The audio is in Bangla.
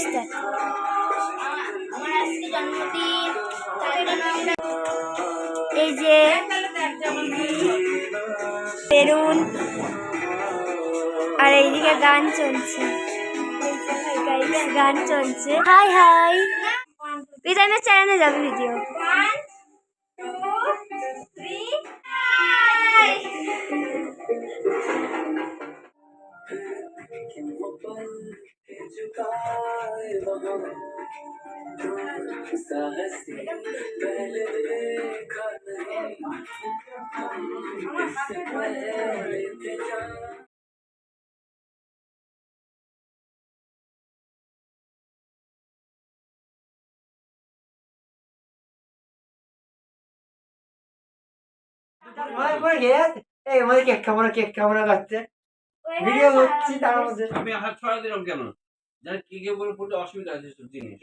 স্টার্ট। আমার আজকে জন্মদিন, এই যে বেলুন আর এইদিকে গান চলছে, গান চলছে। হাই হাই, বিদায় চ্যানেলে যাবে ভিডিও। কেক খাবো করছে ভিডিও করছি, তার মধ্যে আমি হাত ছড়া দিলাম কেন? জানি কি কে বলে পড়লে অসুবিধা আছে সব জিনিস।